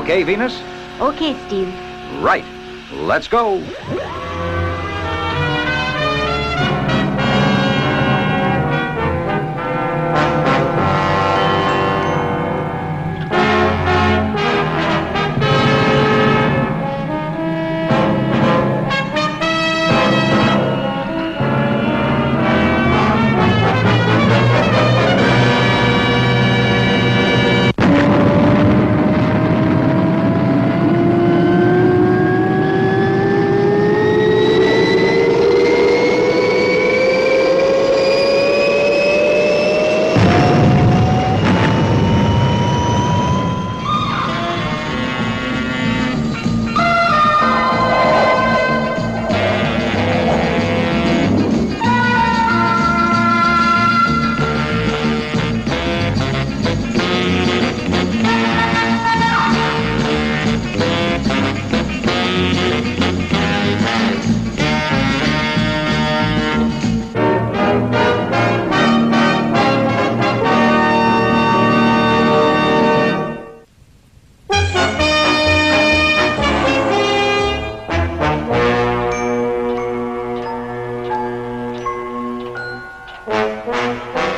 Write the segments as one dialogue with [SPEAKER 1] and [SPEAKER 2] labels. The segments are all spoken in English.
[SPEAKER 1] Okay, Venus?
[SPEAKER 2] Okay, Steve.
[SPEAKER 1] Right. Let's go.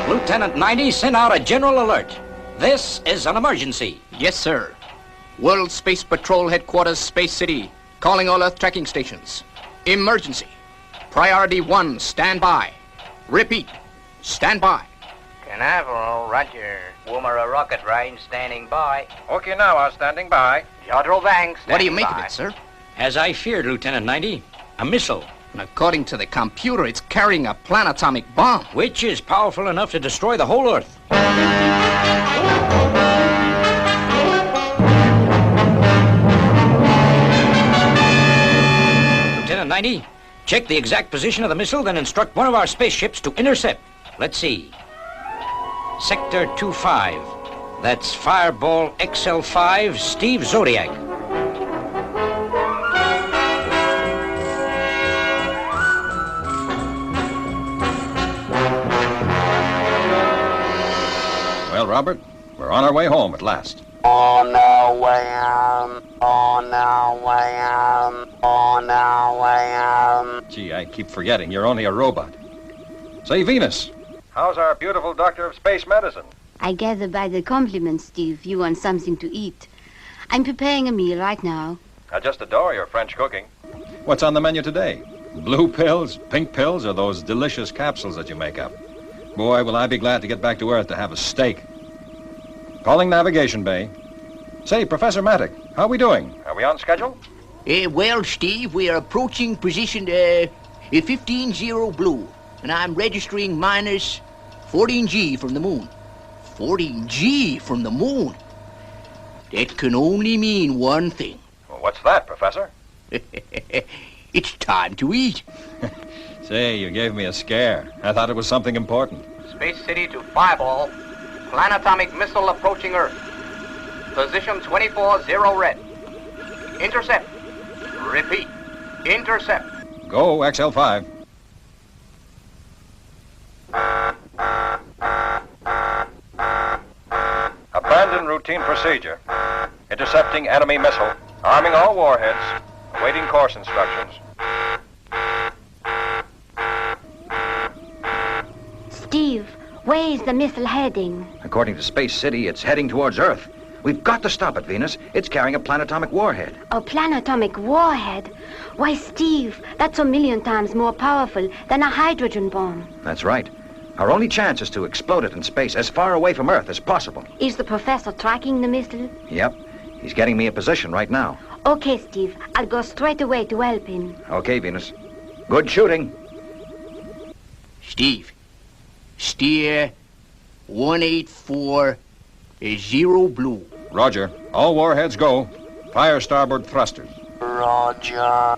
[SPEAKER 3] Lieutenant 90, send out a general alert. This is an emergency.
[SPEAKER 4] Yes, sir. World Space Patrol Headquarters, Space City. Calling all Earth tracking stations. Emergency. Priority 1, stand by. Repeat, stand by.
[SPEAKER 5] Canaveral, roger. Woomera rocket range, standing by.
[SPEAKER 6] Okinawa, standing by.
[SPEAKER 5] Jodrell Banks,
[SPEAKER 4] What do you
[SPEAKER 5] standing
[SPEAKER 4] make
[SPEAKER 5] by.
[SPEAKER 4] of it, sir?
[SPEAKER 3] As I feared, Lieutenant 90, a missile,
[SPEAKER 4] And according to the computer, it's carrying a planetomic bomb.
[SPEAKER 3] which is powerful enough to destroy the whole Earth. Lieutenant 90, check the exact position of the missile, then instruct one of our spaceships to intercept. Let's see. Sector 25. That's Fireball XL5, Steve Zodiac.
[SPEAKER 6] Well, Robert, we're on our way home at last.
[SPEAKER 5] On our way home, on our way home, on our way home.
[SPEAKER 6] Gee, I keep forgetting you're only a robot. Say, Venus, how's our beautiful doctor of space medicine?
[SPEAKER 2] I gather by the compliments, Steve, you want something to eat. I'm preparing a meal right now.
[SPEAKER 6] I just adore your French cooking. What's on the menu today? Blue pills, pink pills, or those delicious capsules that you make up? Boy, will I be glad to get back to Earth to have a steak. Calling Navigation Bay. Say, Professor Mattick, how are we doing? Are we on schedule?
[SPEAKER 7] Well, Steve, we are approaching position 15-0 blue, and I'm registering minus 14G from the moon. 14G from the moon? That can only mean one thing.
[SPEAKER 6] Well, what's that, Professor?
[SPEAKER 7] It's time to eat.
[SPEAKER 6] Say, you gave me a scare. I thought it was something important.
[SPEAKER 5] Space City to Fireball. Planetomic missile approaching Earth. Position 24-0 red. Intercept. Repeat. Intercept.
[SPEAKER 6] Go, XL5. Abandon routine procedure. Intercepting enemy missile. Arming all warheads. Awaiting course instructions.
[SPEAKER 2] Steve, where is the missile heading?
[SPEAKER 1] According to Space City, it's heading towards Earth. We've got to stop it, Venus. It's carrying a planetomic warhead.
[SPEAKER 2] A planetomic warhead? Why, Steve, that's a million times more powerful than a hydrogen bomb.
[SPEAKER 1] That's right. Our only chance is to explode it in space as far away from Earth as possible.
[SPEAKER 2] Is the professor tracking the missile?
[SPEAKER 1] Yep. He's getting me a position right now.
[SPEAKER 2] Okay, Steve, I'll go straight away to help him.
[SPEAKER 1] Okay, Venus. Good shooting.
[SPEAKER 7] Steve, steer 184-0 blue.
[SPEAKER 6] Roger. All warheads go. Fire starboard thrusters.
[SPEAKER 5] Roger.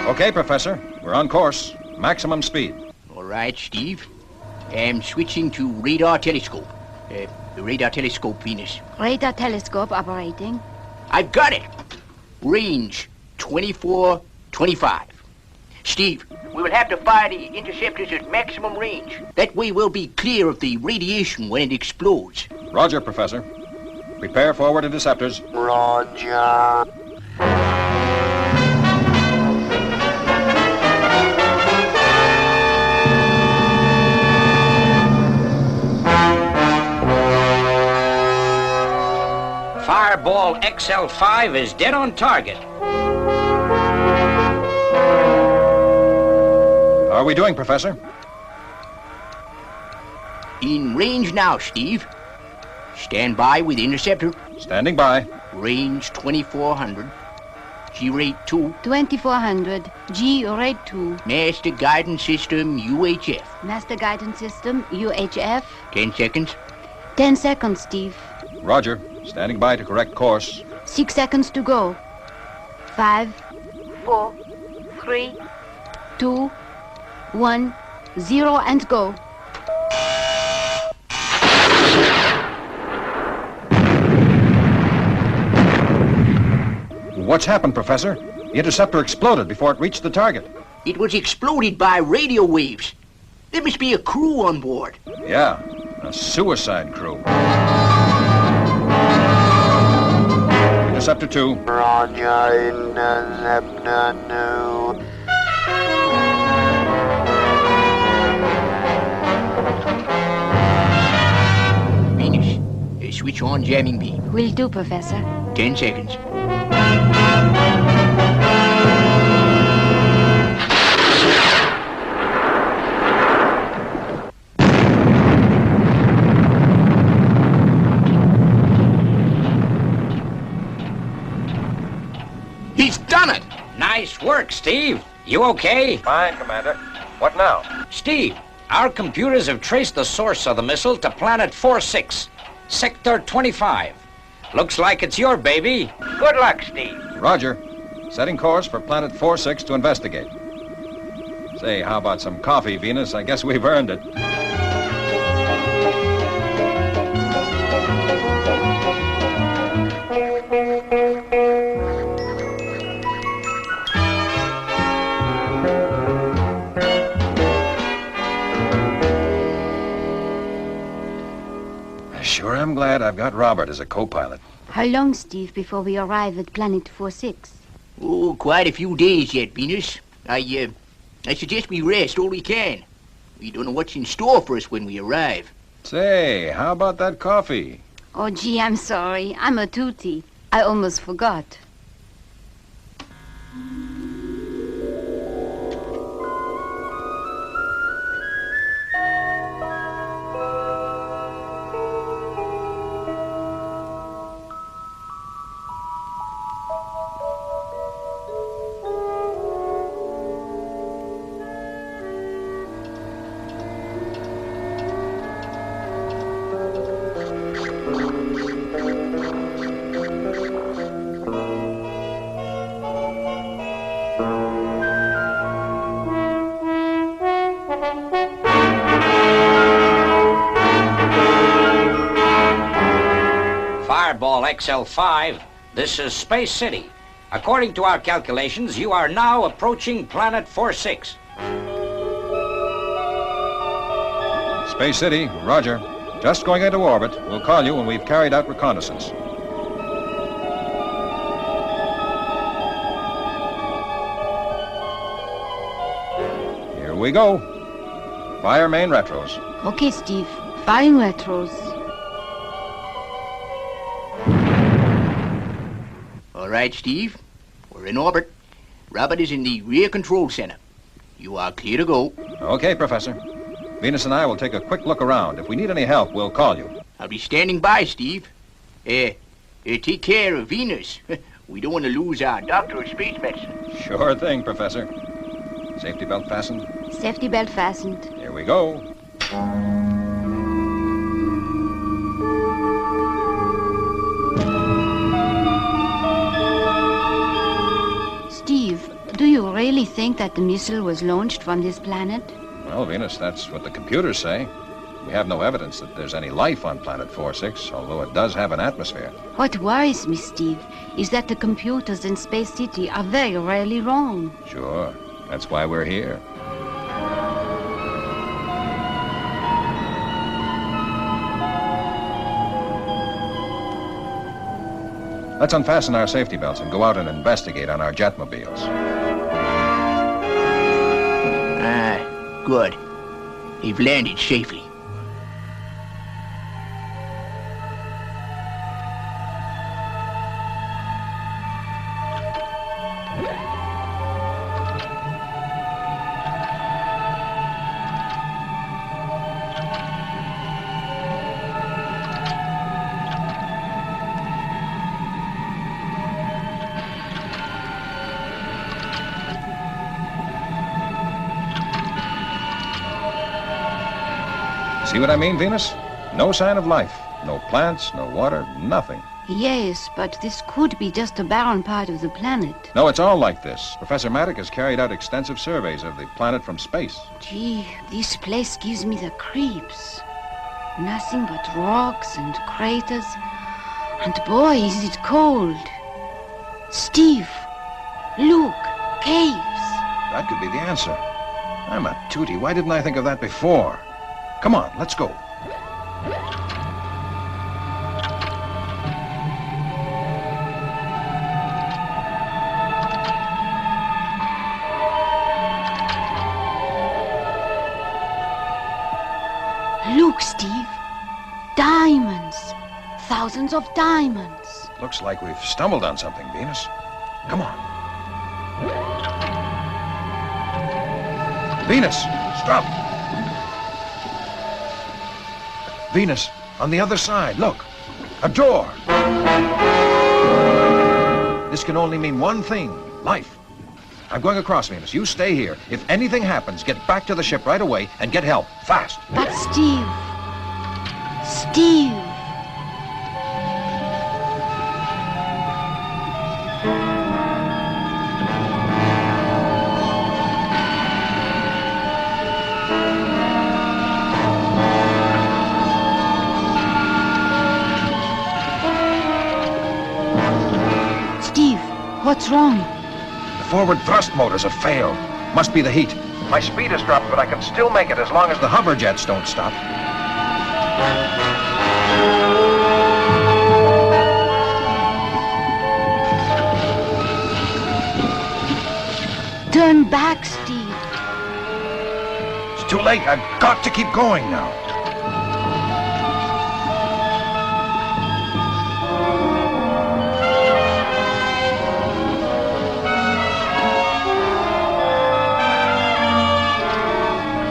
[SPEAKER 6] Okay, Professor. We're on course. Maximum speed.
[SPEAKER 7] All right, Steve. I'm switching to radar telescope. Radar telescope, Venus.
[SPEAKER 2] Radar telescope operating.
[SPEAKER 7] I've got it. Range 24-25. Steve, we will have to fire the interceptors at maximum range. That way we'll be clear of the radiation when it explodes.
[SPEAKER 6] Roger, Professor. Prepare forward interceptors.
[SPEAKER 5] Roger.
[SPEAKER 3] Fireball XL5 is dead on target.
[SPEAKER 6] How are we doing, Professor?
[SPEAKER 7] In range now, Steve. Stand by with interceptor.
[SPEAKER 6] Standing by.
[SPEAKER 7] Range 2400. G-rate 2.
[SPEAKER 2] 2400. G rate 2.
[SPEAKER 7] Master guidance system UHF.
[SPEAKER 2] Master guidance system UHF.
[SPEAKER 7] 10 seconds.
[SPEAKER 2] 10 seconds, Steve.
[SPEAKER 6] Roger. Standing by to correct course.
[SPEAKER 2] 6 seconds to go. 5, 4, 3, 2, 1, 0, and go.
[SPEAKER 6] What's happened, Professor? The interceptor exploded before it reached the target.
[SPEAKER 7] It was exploded by radio waves. There must be a crew on board.
[SPEAKER 6] Yeah, a suicide crew. Interceptor 2.
[SPEAKER 5] Roger, interceptor 2.
[SPEAKER 7] Venus, switch on jamming beam.
[SPEAKER 2] Will do, Professor.
[SPEAKER 7] 10 seconds. He's done it!
[SPEAKER 3] Nice work, Steve. You okay?
[SPEAKER 6] Fine, Commander. What now?
[SPEAKER 3] Steve, our computers have traced the source of the missile to planet 46, Sector 25. Looks like it's your baby. Good luck, Steve.
[SPEAKER 6] Roger. Setting course for planet 46 to investigate. Say, how about some coffee, Venus? I guess we've earned it. Sure am glad I've got Robert as a co-pilot.
[SPEAKER 2] How long, Steve, before we arrive at planet 46?
[SPEAKER 7] Oh, quite a few days yet, Venus. I suggest we rest all we can. We don't know what's in store for us when we arrive.
[SPEAKER 6] Say, how about that coffee?
[SPEAKER 2] Oh, gee, I'm sorry. I'm a tootie. I almost forgot.
[SPEAKER 3] Fireball XL5, this is Space City. According to our calculations, you are now approaching planet 46.
[SPEAKER 6] Space City, roger. Just going into orbit. We'll call you when we've carried out reconnaissance. Here we go. Fire main retros.
[SPEAKER 2] Okay, Steve. Firing retros.
[SPEAKER 7] All right, Steve. We're in orbit. Robert is in the rear control center. You are clear to go.
[SPEAKER 6] Okay, Professor. Venus and I will take a quick look around. If we need any help, we'll call you.
[SPEAKER 7] I'll be standing by, Steve. Take care of Venus. We don't want to lose our doctor of space medicine.
[SPEAKER 6] Sure thing, Professor. Safety belt fastened.
[SPEAKER 2] Safety belt fastened.
[SPEAKER 6] Here we go.
[SPEAKER 2] Steve, do you really think that the missile was launched from this planet?
[SPEAKER 6] Well, Venus, that's what the computers say. We have no evidence that there's any life on planet 46, although it does have an atmosphere.
[SPEAKER 2] What worries me, Steve, is that the computers in Space City are very rarely wrong.
[SPEAKER 6] Sure. That's why we're here. Let's unfasten our safety belts and go out and investigate on our jetmobiles.
[SPEAKER 7] Ah, good. They've landed safely.
[SPEAKER 6] See what I mean, Venus? No sign of life. No plants, no water, nothing.
[SPEAKER 2] Yes, but this could be just a barren part of the planet.
[SPEAKER 6] No, it's all like this. Professor Maddock has carried out extensive surveys of the planet from space.
[SPEAKER 2] Gee, this place gives me the creeps. Nothing but rocks and craters. And boy, is it cold. Steve, look, caves.
[SPEAKER 6] That could be the answer. I'm a tootie. Why didn't I think of that before? Come on, let's go.
[SPEAKER 2] Look, Steve. Diamonds. Thousands of diamonds.
[SPEAKER 6] Looks like we've stumbled on something, Venus. Come on. Venus, stop. Venus, on the other side, look. A door. This can only mean one thing. Life. I'm going across, Venus. You stay here. If anything happens, get back to the ship right away and get help. Fast.
[SPEAKER 2] But Steve. Steve. What's wrong?
[SPEAKER 6] The forward thrust motors have failed. Must be the heat. My speed has dropped, but I can still make it as long as the hover jets don't stop.
[SPEAKER 2] Turn back, Steve.
[SPEAKER 6] It's too late. I've got to keep going now.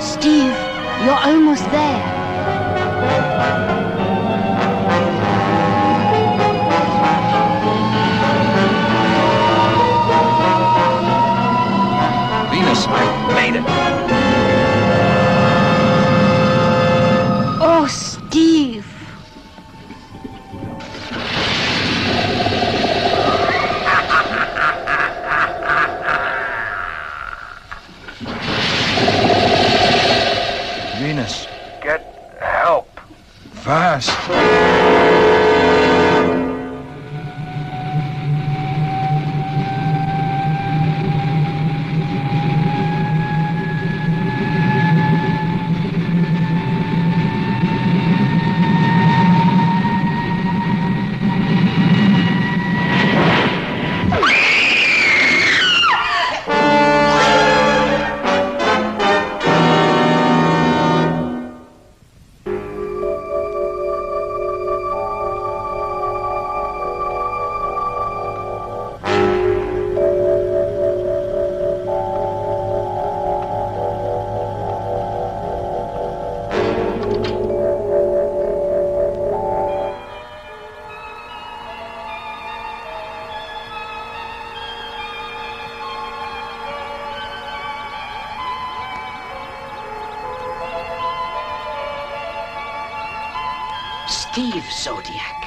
[SPEAKER 2] Steve, you're almost there.
[SPEAKER 6] Venus, I made it.
[SPEAKER 2] Oh, Steve.
[SPEAKER 6] Venus, get help. Fast.
[SPEAKER 3] Steve Zodiac,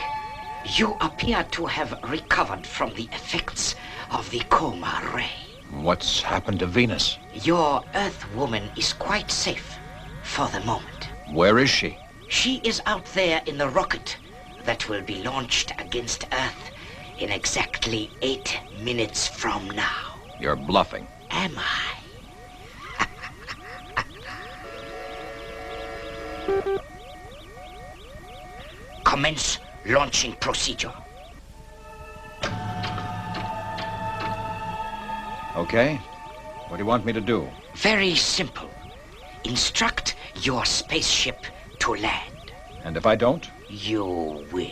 [SPEAKER 3] you appear to have recovered from the effects of the coma ray.
[SPEAKER 6] What's happened to Venus?
[SPEAKER 3] Your Earth woman is quite safe for the moment.
[SPEAKER 6] Where is she?
[SPEAKER 3] She is out there in the rocket that will be launched against Earth in exactly 8 minutes from now.
[SPEAKER 6] You're bluffing.
[SPEAKER 3] Am I? Commence launching procedure.
[SPEAKER 6] Okay. What do you want me to do?
[SPEAKER 3] Very simple. Instruct your spaceship to land.
[SPEAKER 6] And if I don't?
[SPEAKER 3] You will.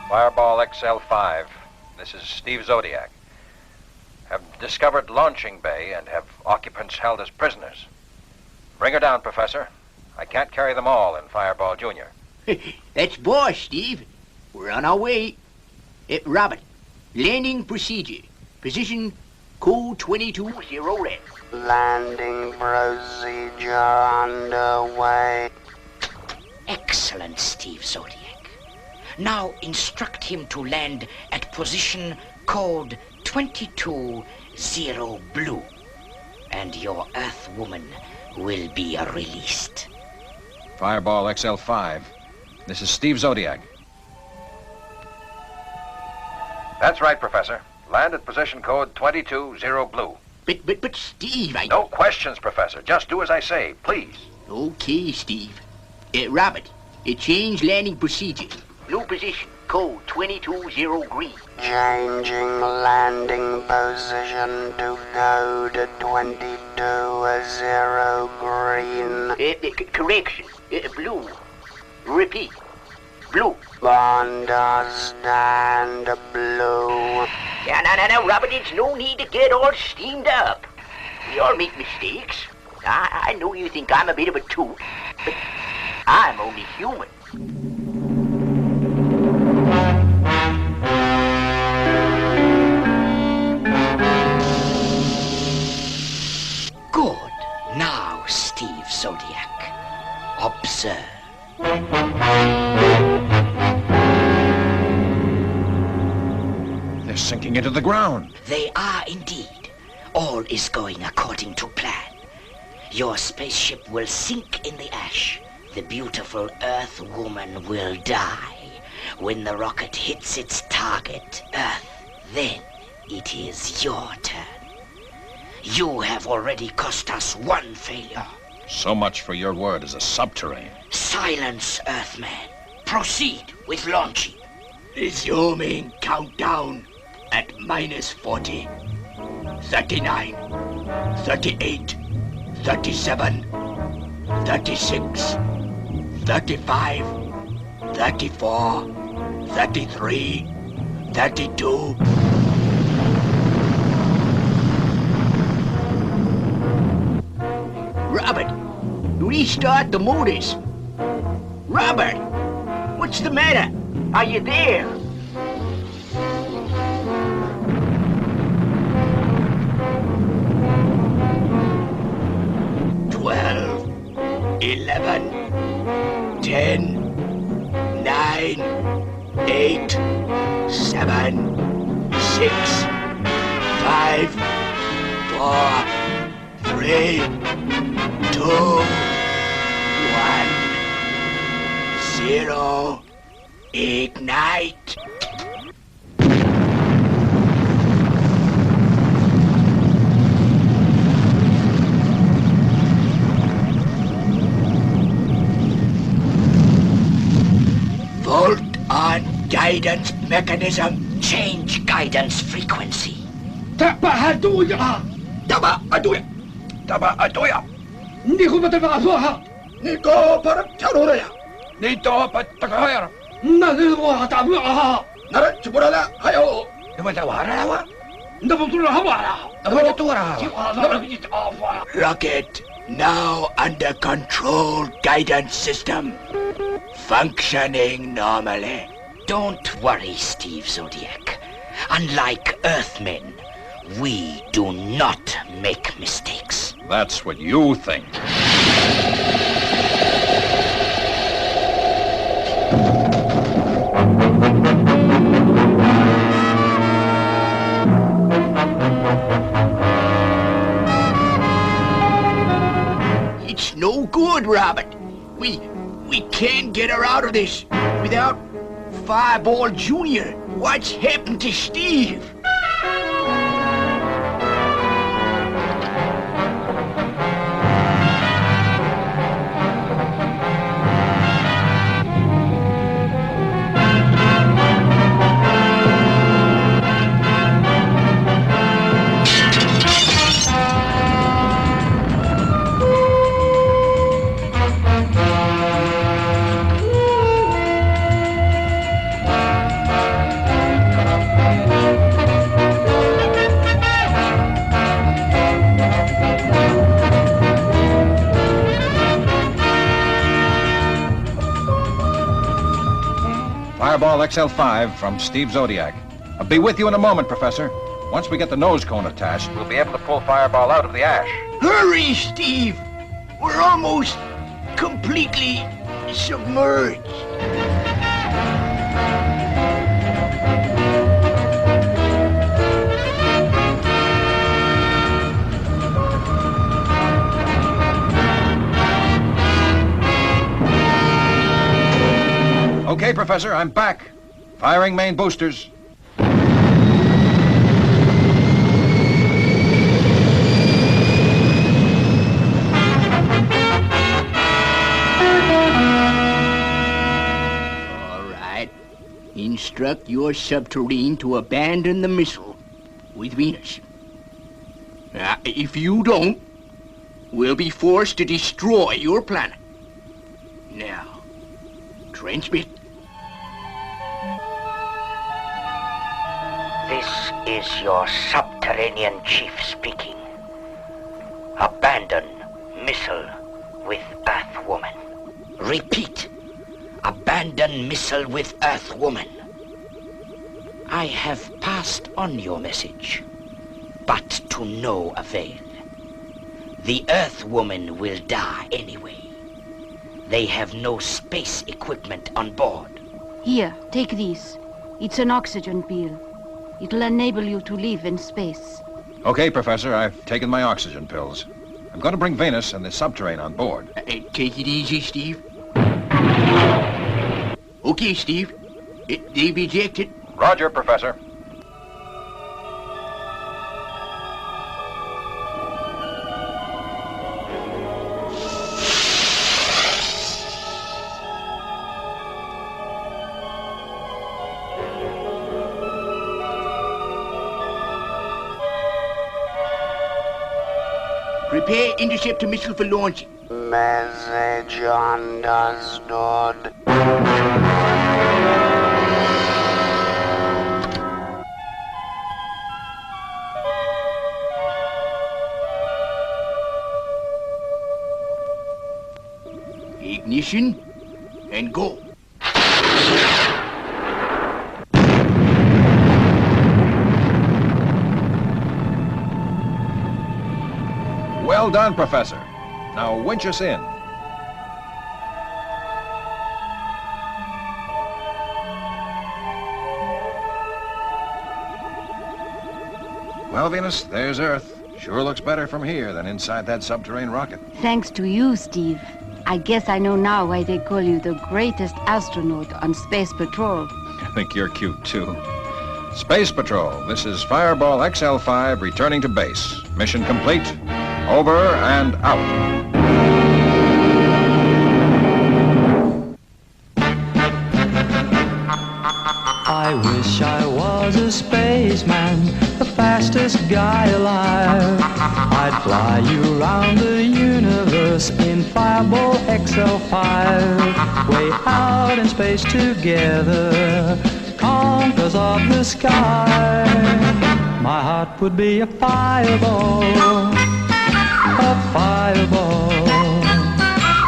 [SPEAKER 1] Fireball XL5. This is Steve Zodiac. Have discovered launching bay and have occupants held as prisoners. Bring her down, Professor. I can't carry them all in Fireball Junior.
[SPEAKER 7] That's boss, Steve. We're on our way. Robert, landing procedure. Position code 220 red.
[SPEAKER 5] Landing procedure underway.
[SPEAKER 3] Excellent, Steve Zodiac. Now instruct him to land at position code 220 blue. And your Earth woman will be released.
[SPEAKER 6] Fireball XL5. This is Steve Zodiac.
[SPEAKER 1] That's right, Professor. Land at position code 220 blue.
[SPEAKER 7] But Steve,
[SPEAKER 1] No questions, Professor. Just do as I say, please.
[SPEAKER 7] Okay, Steve. Robert, change landing procedure. New position, code 220 green.
[SPEAKER 5] Changing landing position to code 220 green.
[SPEAKER 7] Correction, blue. Repeat, blue.
[SPEAKER 5] Understand blue.
[SPEAKER 7] Now, Robert, there's no need to get all steamed up. We all make mistakes. I know you think I'm a bit of a tool, but I'm only human.
[SPEAKER 3] Good. Now, Steve Zodiac, observe.
[SPEAKER 6] They're sinking into the ground.
[SPEAKER 3] They are indeed. All is going according to plan. Your spaceship will sink in the ash. The beautiful Earth woman will die. When the rocket hits its target, Earth, then it is your turn. You have already cost us one failure.
[SPEAKER 6] So much for your word as a subterranean.
[SPEAKER 3] Silence, Earthman. Proceed with launching.
[SPEAKER 7] Resuming countdown at -40, 39, 38, 37, 36, 35, 34, 33, 32. Robert, restart the motors. Robert, what's the matter? Are you there? Twelve, 11, 10, 9, 8, 7, 6, 5, 4, 3, 2, 1, 0. Ignite. Volt on guidance mechanism.
[SPEAKER 3] Change guidance frequency.
[SPEAKER 7] Tabahaduya. Tabahaduya.
[SPEAKER 5] Tabahaduya.
[SPEAKER 7] Niko patagasoha.
[SPEAKER 5] Niko parapcharoraya.
[SPEAKER 7] Nito patagahayara. Nako hatabuha.
[SPEAKER 5] Nara chuburala hayo.
[SPEAKER 7] Rocket now under control. Guidance system functioning normally.
[SPEAKER 3] Don't worry, Steve Zodiac. Unlike Earthmen, we do not make mistakes.
[SPEAKER 6] That's what you think.
[SPEAKER 7] It's no good, Robert. We can't get her out of this without Fireball Junior. What's happened to Steve?
[SPEAKER 6] Fireball XL5 from Steve Zodiac. I'll be with you in a moment, Professor. Once we get the nose cone attached,
[SPEAKER 1] We'll be able to pull Fireball out of the ash.
[SPEAKER 7] Hurry, Steve! We're almost completely submerged.
[SPEAKER 6] Okay, Professor, I'm back. Firing main boosters.
[SPEAKER 7] All right. Instruct your subterrane to abandon the missile with Venus. If you don't, we'll be forced to destroy your planet. Now, transmit.
[SPEAKER 8] This is your subterranean chief speaking. Abandon missile with Earthwoman. Repeat. Abandon missile with Earthwoman. I have passed on your message, but to no avail. The Earthwoman will die anyway. They have no space equipment on board.
[SPEAKER 2] Here, take this. It's an oxygen pill. It'll enable you to live in space.
[SPEAKER 6] Okay, Professor, I've taken my oxygen pills. I'm going to bring Venus and the subterrane on board.
[SPEAKER 7] Take it easy, Steve. Okay, Steve. They've ejected.
[SPEAKER 1] Roger, Professor.
[SPEAKER 7] Prepare interceptor missile for launching.
[SPEAKER 5] Message understood.
[SPEAKER 7] Ignition and go.
[SPEAKER 6] Well done, Professor. Now winch us in. Well, Venus, there's Earth. Sure looks better from here than inside that subterranean rocket.
[SPEAKER 2] Thanks to you, Steve. I guess I know now why they call you the greatest astronaut on Space Patrol.
[SPEAKER 6] I think you're cute, too. Space Patrol, this is Fireball XL5 returning to base. Mission complete. Over and out.
[SPEAKER 9] I wish I was a spaceman, the fastest guy alive. I'd fly you around the universe in Fireball XL5. Way out in space together, conquerors of the sky. My heart would be a fireball, a fireball.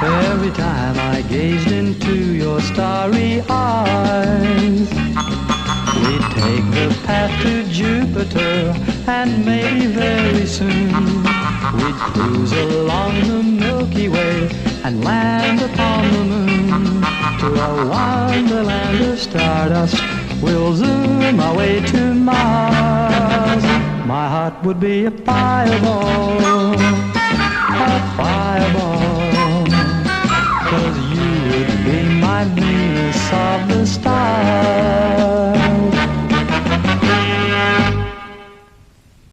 [SPEAKER 9] Every time I gazed into your starry eyes. We'd take the path to Jupiter, and maybe very soon we'd cruise along the Milky Way and land upon the moon. To a wonderland of stardust, we'll zoom our way to Mars. My heart would be a fireball, a fireball, 'cause you would be my Venus of the stars.